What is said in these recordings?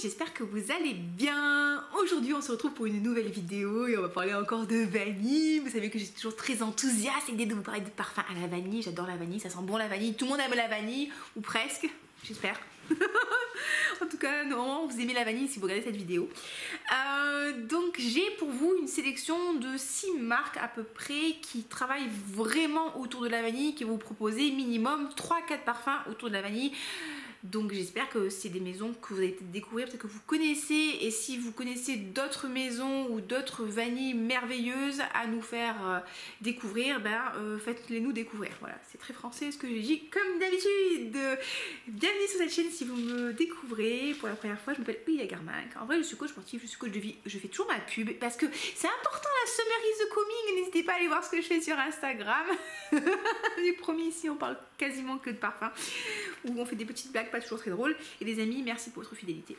j'espère que vous allez bien. Aujourd'hui on se retrouve pour une nouvelle vidéo et on va parler encore de vanille. Vous savez que je suis toujours très enthousiaste et l'idée de vous parler de parfum à la vanille. J'adore la vanille, ça sent bon la vanille, tout le monde aime la vanille, ou presque, j'espère. En tout cas, normalement vous aimez la vanille si vous regardez cette vidéo. Donc j'ai pour vous une sélection de 6 marques à peu près qui travaillent vraiment autour de la vanille, qui vont vous proposer minimum 3-4 parfums autour de la vanille. Donc j'espère que c'est des maisons que vous allez peut-être découvrir, peut-être que vous connaissez, et si vous connaissez d'autres maisons ou d'autres vanilles merveilleuses à nous faire découvrir, faites-les nous découvrir. Voilà, c'est très français ce que j'ai dit comme d'habitude. Bienvenue sur cette chaîne si vous me découvrez pour la première fois. Je m'appelle Olivier Garmac. En vrai je suis coach sportif, je suis coach de vie, je fais toujours ma pub parce que c'est important la Summer is the coming. N'hésitez pas à aller voir ce que je fais sur Instagram. J'ai promis, ici on parle quasiment que de parfum, où on fait des petites blagues pas toujours très drôles. Et les amis, merci pour votre fidélité.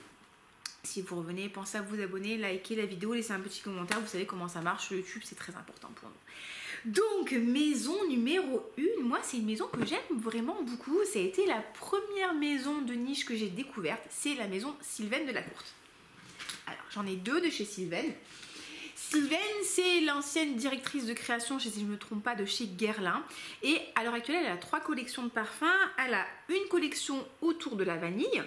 Si vous revenez, pensez à vous abonner, liker la vidéo, laisser un petit commentaire. Vous savez comment ça marche sur YouTube, c'est très important pour nous. Donc maison numéro 1, moi c'est une maison que j'aime vraiment beaucoup. Ça a été la première maison de niche que j'ai découverte, c'est la maison Sylvaine de la Courte. Alors j'en ai deux de chez Sylvaine. Sylvaine, c'est l'ancienne directrice de création, si je ne me trompe pas, de chez Guerlain. Et à l'heure actuelle, elle a 3 collections de parfums. Elle a une collection autour de la vanille.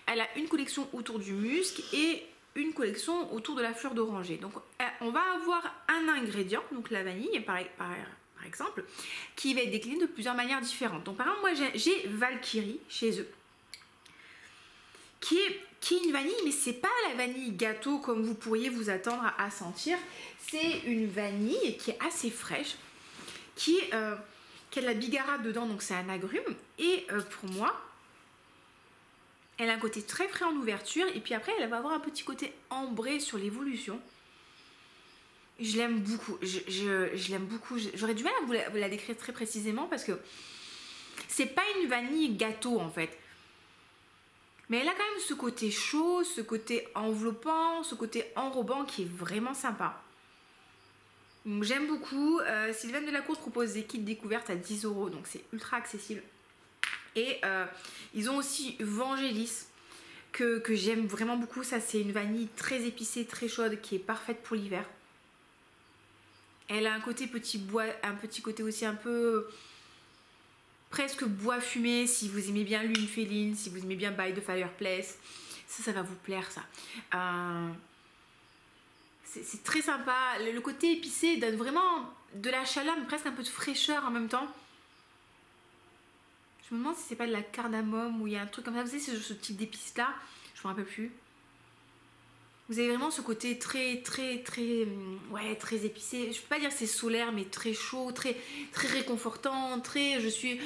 Elle a une collection autour du musc et une collection autour de la fleur d'oranger. Donc on va avoir un ingrédient, donc la vanille par exemple, qui va être décliné de plusieurs manières différentes. Donc par exemple, moi j'ai Valkyrie chez eux, qui est une vanille, mais c'est pas la vanille gâteau comme vous pourriez vous attendre à sentir. C'est une vanille qui est assez fraîche, qui a de la bigarade dedans, donc c'est un agrume. Et pour moi, elle a un côté très frais en ouverture, et puis après elle va avoir un petit côté ambré sur l'évolution. Je l'aime beaucoup, je l'aime beaucoup. J'aurais du mal à vous la décrire très précisément parce que c'est pas une vanille gâteau en fait. Mais elle a quand même ce côté chaud, ce côté enveloppant, ce côté enrobant qui est vraiment sympa. Donc j'aime beaucoup. Sylvaine de la Courte propose des kits découvertes à 10 €, donc c'est ultra accessible. Et ils ont aussi Vangelis que j'aime vraiment beaucoup. Ça c'est une vanille très épicée, très chaude qui est parfaite pour l'hiver. Elle a un côté petit bois, un petit côté aussi un peu presque bois fumé, si vous aimez bien Lune Féline, si vous aimez bien By the Fireplace, ça va vous plaire ça. C'est très sympa, le côté épicé donne vraiment de la chaleur mais presque un peu de fraîcheur en même temps. Je me demande si c'est pas de la cardamome ou il y a un truc comme ça, vous savez ce type d'épice là, je me rappelle plus. Vous avez vraiment ce côté très épicé. Je peux pas dire c'est solaire, mais très chaud, très réconfortant. Je suis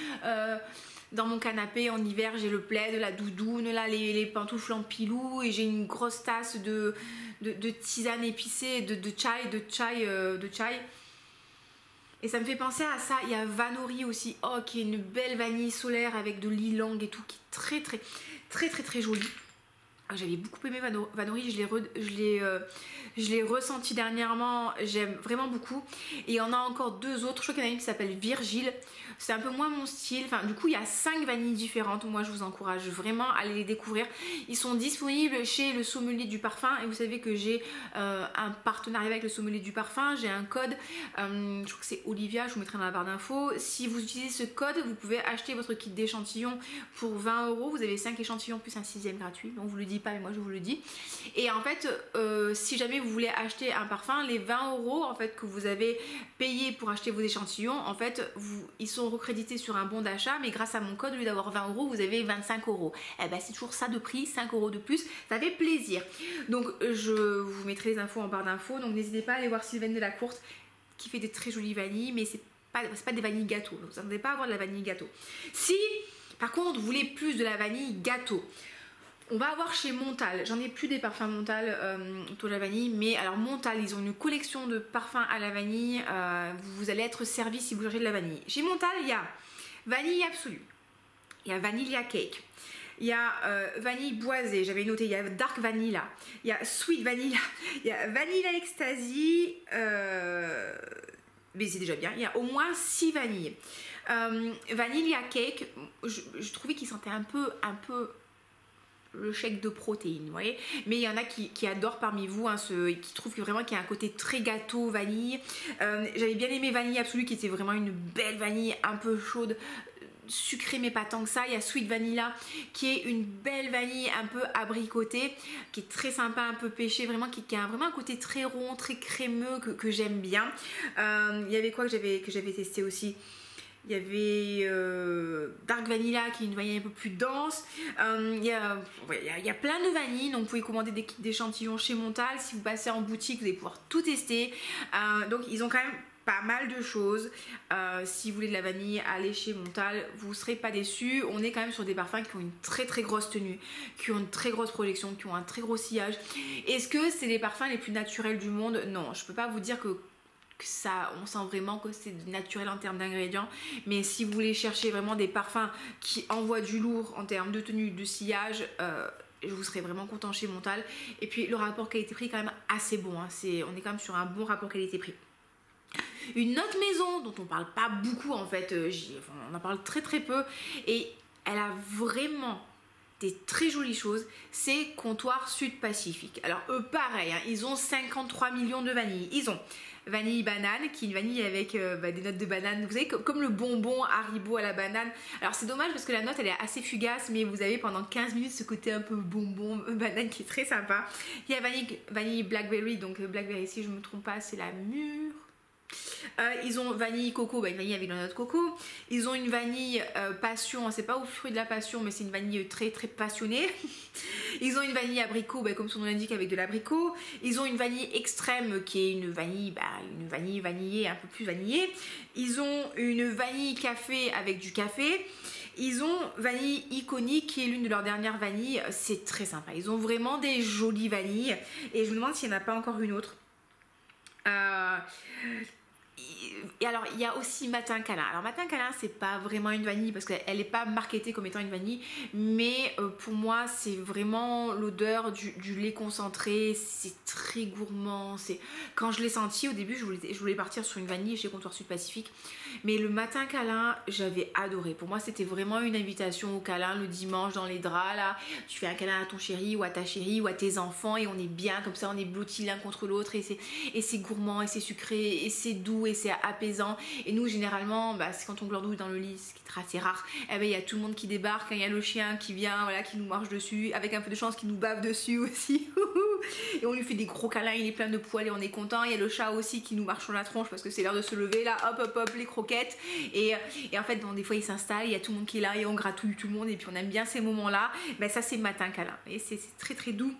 dans mon canapé en hiver, j'ai le plaid, la doudoune, là, les pantoufles en pilou, et j'ai une grosse tasse de tisane épicée, de chai. Et ça me fait penser à ça. Il y a Vanori aussi, qui est une belle vanille solaire avec de l'ylang et tout, qui est très jolie. J'avais beaucoup aimé Vanori, je l'ai ressenti dernièrement, j'aime vraiment beaucoup. Et il y en a encore 2 autres, je crois qu'il y en a une qui s'appelle Virgile, c'est un peu moins mon style. Enfin, du coup il y a 5 vanilles différentes, moi je vous encourage vraiment à aller les découvrir. Ils sont disponibles chez le sommelier du parfum, et vous savez que j'ai un partenariat avec le sommelier du parfum, j'ai un code, je crois que c'est Olivia, je vous mettrai dans la barre d'infos. Si vous utilisez ce code, vous pouvez acheter votre kit d'échantillons pour 20 €, vous avez 5 échantillons plus un 6e gratuit, donc vous le dites pas mais moi je vous le dis. Et en fait si jamais vous voulez acheter un parfum, les 20 € en fait que vous avez payé pour acheter vos échantillons, en fait ils sont recrédités sur un bon d'achat, mais grâce à mon code, au lieu d'avoir 20 € vous avez 25 €. Et ben c'est toujours ça de prix, 5 € de plus, ça fait plaisir. Donc je vous mettrai les infos en barre d'infos, donc n'hésitez pas à aller voir Sylvaine de la Courte qui fait des très jolies vanilles, mais c'est pas des vanilles gâteau, donc vous n'allez pas avoir de la vanille gâteau. Si par contre vous voulez plus de la vanille gâteau, on va avoir chez Montal, j'en ai plus des parfums Montal autour de la vanille, mais alors Montal, ils ont une collection de parfums à la vanille, vous allez être servi si vous cherchez de la vanille. Chez Montal, il y a Vanille Absolue, il y a Vanilla Cake, il y a Vanille Boisée, j'avais noté, il y a Dark Vanilla, il y a Sweet Vanilla, il y a Vanilla Ecstasy, mais c'est déjà bien, il y a au moins 6 vanilles. Vanilla Cake, je trouvais qu'il sentait un peu le shake de protéines, vous voyez. Mais il y en a qui adorent parmi vous, hein, qui trouvent que vraiment qu'il y a un côté très gâteau, vanille. J'avais bien aimé Vanille Absolue, qui était vraiment une belle vanille un peu chaude, sucrée mais pas tant que ça. Il y a Sweet Vanilla qui est une belle vanille un peu abricotée, qui est très sympa, un peu pêchée, vraiment qui a vraiment un côté très rond, très crémeux que j'aime bien. Il y avait quoi que j'avais testé aussi? Il y avait Dark Vanilla qui est une vanille un peu plus dense. Il y a plein de vanilles, donc vous pouvez commander des kits d'échantillons chez Montal. Si vous passez en boutique, vous allez pouvoir tout tester. Donc ils ont quand même pas mal de choses. Si vous voulez de la vanille, allez chez Montal, vous ne serez pas déçus. On est quand même sur des parfums qui ont une très très grosse tenue, qui ont une très grosse projection, qui ont un très gros sillage. Est-ce que c'est les parfums les plus naturels du monde? Non, je peux pas vous dire que ça, on sent vraiment que c'est naturel en termes d'ingrédients, mais si vous voulez chercher vraiment des parfums qui envoient du lourd en termes de tenue, de sillage, je vous serais vraiment content chez Montal. Et puis le rapport qualité-prix est quand même assez bon, hein. On est quand même sur un bon rapport qualité-prix. Une autre maison dont on parle pas beaucoup en fait, on en parle très très peu, et elle a vraiment des très jolies choses, c'est Comptoir Sud Pacifique. Alors eux pareil, hein, ils ont 53 millions de vanilles. Ils ont vanille banane, qui est une vanille avec des notes de banane, vous savez, comme le bonbon Haribo à la banane. Alors c'est dommage parce que la note elle est assez fugace, mais vous avez pendant 15 minutes ce côté un peu bonbon banane qui est très sympa. Il y a vanille blackberry, donc blackberry, si je me trompe pas, c'est la mûre. Ils ont vanille coco, une vanille avec la note de coco. Ils ont une vanille passion, c'est pas au fruit de la passion, mais c'est une vanille très très passionnée. Ils ont une vanille abricot, comme son nom l'indique, avec de l'abricot. Ils ont une vanille extrême qui est une vanille vanillée, un peu plus vanillée. Ils ont une vanille café avec du café. Ils ont vanille iconique qui est l'une de leurs dernières vanilles. C'est très sympa. Ils ont vraiment des jolies vanilles. Et je me demande s'il n'y en a pas encore une autre. Et alors il y a aussi Matin Câlin. Alors Matin Câlin, c'est pas vraiment une vanille parce qu'elle n'est pas marketée comme étant une vanille, mais pour moi c'est vraiment l'odeur du lait concentré. C'est très gourmand. Quand je l'ai senti au début, je voulais partir sur une vanille chez Comptoir Sud Pacifique, mais le Matin Câlin, j'avais adoré. Pour moi c'était vraiment une invitation au câlin le dimanche dans les draps là. Tu fais un câlin à ton chéri ou à ta chérie ou à tes enfants et on est bien comme ça, on est blottis l'un contre l'autre, et c'est gourmand et c'est sucré et c'est doux et c'est apaisant. Et nous généralement c'est quand on glandouille dans le lit, ce qui est assez rare, il y a tout le monde qui débarque, il y a le chien qui vient, voilà, qui nous marche dessus, avec un peu de chance qui nous bave dessus aussi. Et on lui fait des gros câlins, il est plein de poils et on est content. Il y a le chat aussi qui nous marche sur la tronche parce que c'est l'heure de se lever là, hop hop hop, les croquettes. Et en fait des fois il s'installe, il y a tout le monde qui est là et on gratouille tout le monde et puis on aime bien ces moments là. Ça c'est Matin Câlin et c'est très très doux.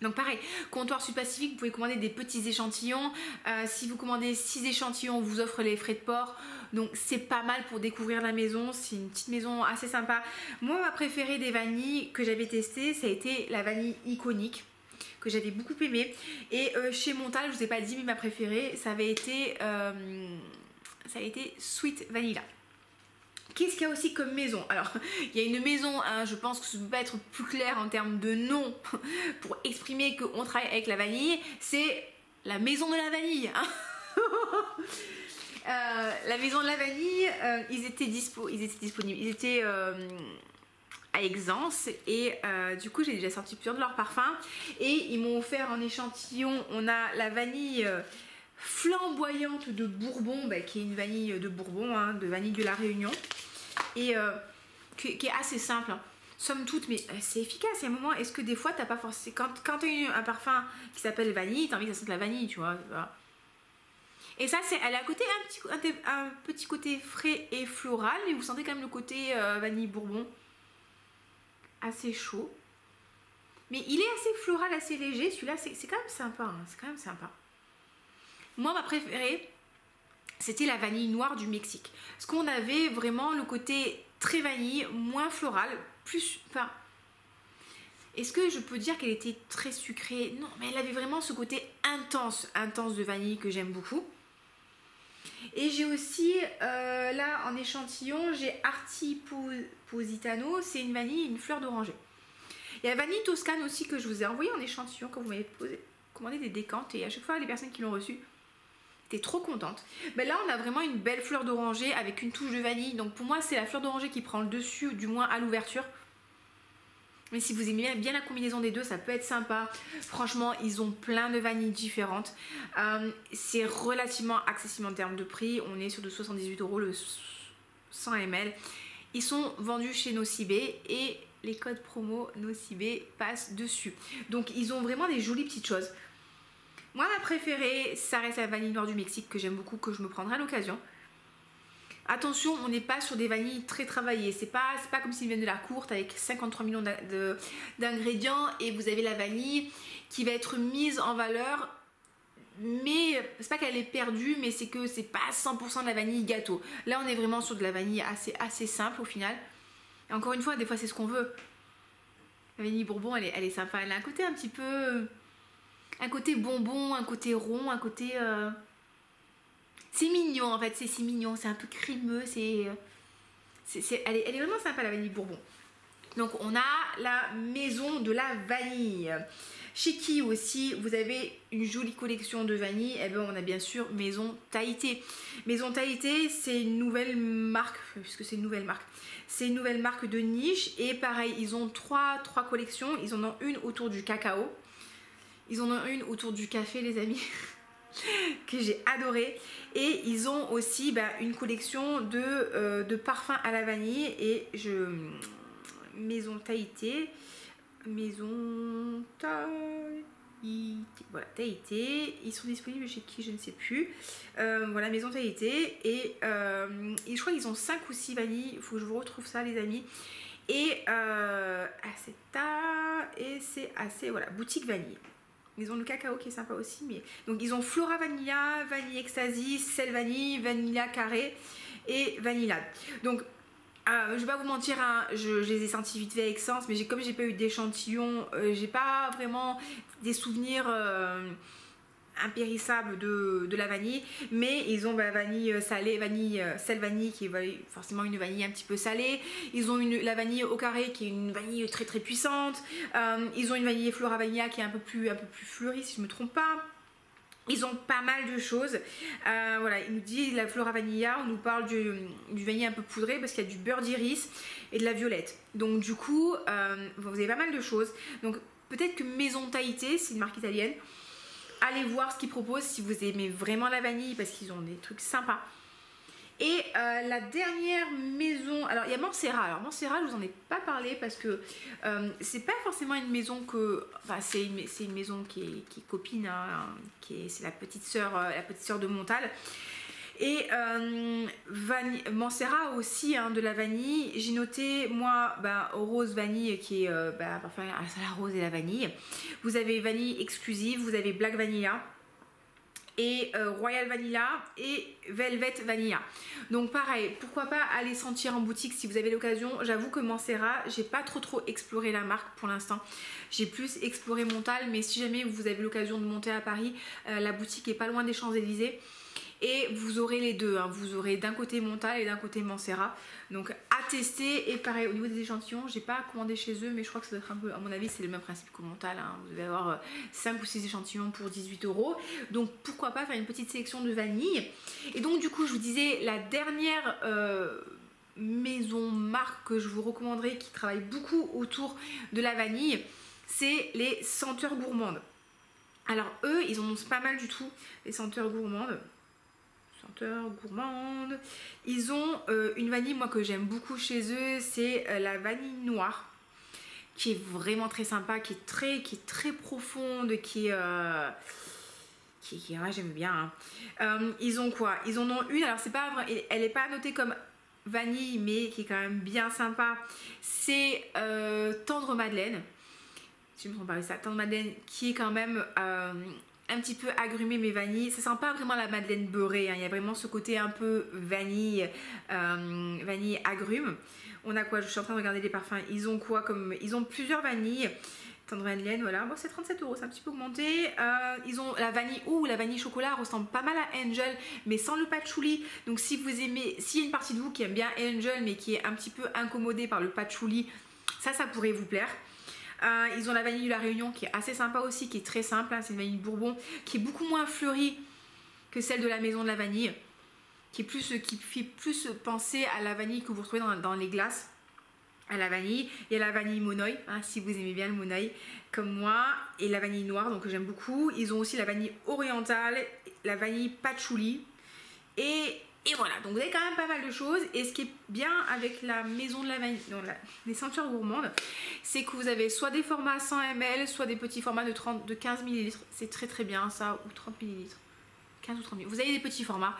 Donc pareil, Comptoir Sud Pacifique, vous pouvez commander des petits échantillons. Si vous commandez 6 échantillons, on vous offre les frais de port. Donc c'est pas mal pour découvrir la maison. C'est une petite maison assez sympa. Moi, ma préférée des vanilles que j'avais testées, ça a été la vanille iconique, que j'avais beaucoup aimée. Et chez Montal, je vous ai pas dit, mais ma préférée, ça a été Sweet Vanilla. Qu'est-ce qu'il y a aussi comme maison? Alors, il y a une maison, hein, je pense que ça ne peut pas être plus clair en termes de nom pour exprimer qu'on travaille avec la vanille. C'est la maison de la vanille. Hein. La maison de la vanille, ils étaient disponibles. Ils étaient à Exence et du coup, j'ai déjà sorti plusieurs de leurs parfums. Et ils m'ont offert en échantillon, on a la vanille... flamboyante de Bourbon, qui est une vanille de Bourbon, hein, de vanille de la Réunion, et qui est assez simple, hein, somme toute, mais c'est efficace. Il y a un moment, est-ce que des fois t'as pas forcément, quand tu as un parfum qui s'appelle vanille, t'as envie que ça sente la vanille, tu vois. Et ça, elle a à côté un petit côté frais et floral, mais vous sentez quand même le côté vanille Bourbon, assez chaud, mais il est assez floral, assez léger. Celui-là, c'est quand même sympa, hein, c'est quand même sympa. Moi, ma préférée, c'était la vanille noire du Mexique. Parce qu'on avait vraiment le côté très vanille, moins floral, plus... Enfin, est-ce que je peux dire qu'elle était très sucrée? Non, mais elle avait vraiment ce côté intense de vanille que j'aime beaucoup. Et j'ai aussi, là, en échantillon, j'ai Arti Positano. C'est une vanille, une fleur d'oranger. Il y a vanille Toscane aussi que je vous ai envoyé en échantillon quand vous m'avez commandé des décantes. Et à chaque fois, les personnes qui l'ont reçu... T'es trop contente. Là on a vraiment une belle fleur d'oranger avec une touche de vanille. Donc pour moi c'est la fleur d'oranger qui prend le dessus, ou du moins à l'ouverture. Mais si vous aimez bien la combinaison des deux, ça peut être sympa. Franchement, ils ont plein de vanilles différentes. C'est relativement accessible en termes de prix. On est sur de 78 € le 100 ml. Ils sont vendus chez Nocibé et les codes promo Nocibé passent dessus. Donc ils ont vraiment des jolies petites choses. Moi, ma préférée, ça reste la vanille noire du Mexique que j'aime beaucoup, que je me prendrai à l'occasion. Attention, on n'est pas sur des vanilles très travaillées. C'est pas comme s'ils viennent de la courte avec 53 millions d'ingrédients et vous avez la vanille qui va être mise en valeur. Mais c'est pas qu'elle est perdue, mais c'est que c'est pas 100% de la vanille gâteau. Là, on est vraiment sur de la vanille assez simple au final. Et encore une fois, des fois, c'est ce qu'on veut. La vanille bourbon, elle est sympa. Elle a un côté un petit peu... un côté bonbon, un côté rond, un côté... C'est mignon en fait, c'est si mignon, c'est un peu crémeux, elle est vraiment sympa la vanille bourbon. Donc on a la maison de la vanille. Chez qui aussi vous avez une jolie collection de vanille, et bien on a bien sûr Maison Tahiti. Maison Tahiti, c'est une nouvelle marque, puisque c'est une nouvelle marque. C'est une nouvelle marque de niche et pareil, ils ont trois collections. Ils en ont une autour du cacao. Ils en ont une autour du café les amis. Que j'ai adoré, et ils ont aussi une collection de parfums à la vanille et Maison Tahiti, voilà, Tahiti, ils sont disponibles chez qui je ne sais plus, voilà, Maison Tahiti, et je crois qu'ils ont 5 ou 6 vanilles, il faut que je vous retrouve ça les amis, et c'est assez, voilà, boutique vanille. Ils ont le cacao qui est sympa aussi. Mais... donc ils ont Flora Vanilla, Vanille Ecstasy, Sel Vanille, Vanilla Carré et Vanillade. Donc je vais pas vous mentir, hein, je les ai sentis vite fait avec Sens, mais comme j'ai pas eu d'échantillon, j'ai pas vraiment des souvenirs impérissables de la vanille, mais ils ont vanille salée, sel vanille qui est forcément une vanille un petit peu salée. Ils ont la vanille au carré qui est une vanille très très puissante. Ils ont une vanille Flora Vanilla qui est un peu plus fleurie si je me trompe pas. Ils ont pas mal de choses. Voilà, il nous dit la Flora Vanilla, on nous parle du vanille un peu poudré parce qu'il y a du beurre d'iris et de la violette. Donc du coup, vous avez pas mal de choses. Donc peut-être que Maison Tahiti, c'est une marque italienne. Allez voir ce qu'ils proposent si vous aimez vraiment la vanille parce qu'ils ont des trucs sympas. Et la dernière maison, alors il y a Mancera. Alors Mancera, je vous en ai pas parlé parce que c'est pas forcément une maison que, enfin c'est une maison qui est copine, hein, c'est la petite sœur de Montal. Et Mancera aussi hein, de la vanille. J'ai noté moi au rose vanille qui est parfum à la rose et la vanille. Vous avez vanille exclusive, vous avez Black Vanilla et Royal Vanilla et Velvet Vanilla. Donc pareil, pourquoi pas aller sentir en boutique si vous avez l'occasion. J'avoue que Mancera, j'ai pas trop exploré la marque pour l'instant. J'ai plus exploré Montal, mais si jamais vous avez l'occasion de monter à Paris, la boutique est pas loin des Champs-Élysées. Et vous aurez les deux, hein. Vous aurez d'un côté Montal et d'un côté Mancera. Donc à tester. Et pareil au niveau des échantillons, j'ai pas commandé chez eux, mais je crois que ça doit être un peu, à mon avis c'est le même principe que Montal, hein. Vous devez avoir 5 ou 6 échantillons pour 18 €. Donc pourquoi pas faire une petite sélection de vanille. Et donc du coup je vous disais la dernière maison marque que je vous recommanderais qui travaille beaucoup autour de la vanille, c'est les Senteurs Gourmandes. Alors eux ils en ont pas mal du tout, les Senteurs Gourmandes. Ils ont une vanille moi que j'aime beaucoup chez eux, c'est la vanille noire qui est vraiment très sympa, qui est très profonde, ouais, j'aime bien hein. Ils ont quoi, ils en ont une, alors c'est pas vrai, elle est pas notée comme vanille mais qui est quand même bien sympa, c'est Tendre Madeleine, si je me trompe pas, ça, Tendre Madeleine qui est quand même un petit peu agrumé mais vanille. Ça sent pas vraiment la madeleine beurrée, hein. Il y a vraiment ce côté un peu vanille, vanille agrume. On a quoi, je suis en train de regarder les parfums. Ils ont quoi comme, ils ont plusieurs vanilles. Tendre Madeleine, voilà, bon, c'est 37 €, c'est un petit peu augmenté. Ils ont la vanille, la vanille chocolat ressemble pas mal à Angel mais sans le patchouli. Donc si vous aimez, s'il y a une partie de vous qui aime bien Angel mais qui est un petit peu incommodée par le patchouli, ça pourrait vous plaire. Ils ont la vanille de la Réunion qui est assez sympa aussi, qui est très simple, hein. C'est une vanille bourbon qui est beaucoup moins fleurie que celle de la Maison de la Vanille, qui fait plus penser à la vanille que vous retrouvez dans les glaces. à la vanille. Il y a la vanille monoï, hein, si vous aimez bien le monoï comme moi, et la vanille noire, donc j'aime beaucoup. Ils ont aussi la vanille orientale, la vanille patchouli, et voilà, donc vous avez quand même pas mal de choses. Et ce qui est bien avec la maison de la vanille, non, les ceintures gourmandes, c'est que vous avez soit des formats 100 ml, soit des petits formats de 15 ml. C'est très bien ça, ou 30 ml, 15 ou 30 ml. Vous avez des petits formats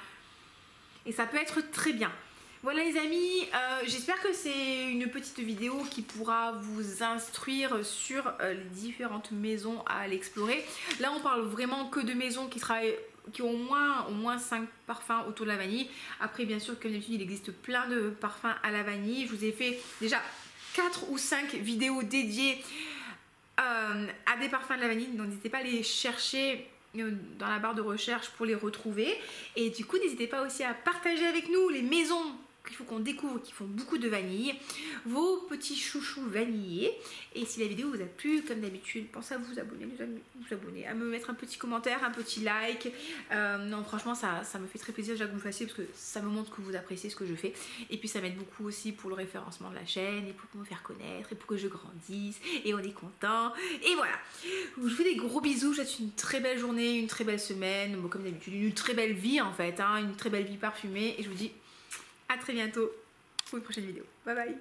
et ça peut être très bien. Voilà les amis, j'espère que c'est une petite vidéo qui pourra vous instruire sur les différentes maisons à aller explorer. Là on parle vraiment que de maisons qui ont au moins 5 parfums autour de la vanille. Après bien sûr comme d'habitude il existe plein de parfums à la vanille. Je vous ai fait déjà 4 ou 5 vidéos dédiées à des parfums de la vanille, donc n'hésitez pas à les chercher dans la barre de recherche pour les retrouver. Et du coup n'hésitez pas aussi à partager avec nous les maisons qu'il faut qu'on découvre qui font beaucoup de vanille, vos petits chouchous vanillés. Et si la vidéo vous a plu, comme d'habitude, pensez à vous abonner, à me mettre un petit commentaire, un petit like. Non franchement ça me fait très plaisir déjà que vous le fassiez, parce que ça me montre que vous appréciez ce que je fais, et puis ça m'aide beaucoup aussi pour le référencement de la chaîne et pour me faire connaître et pour que je grandisse, et on est content. Et voilà, je vous fais des gros bisous, je vous souhaite une très belle journée, une très belle semaine, bon, comme d'habitude une très belle vie en fait, hein, une très belle vie parfumée, et je vous dis à très bientôt pour une prochaine vidéo. Bye bye.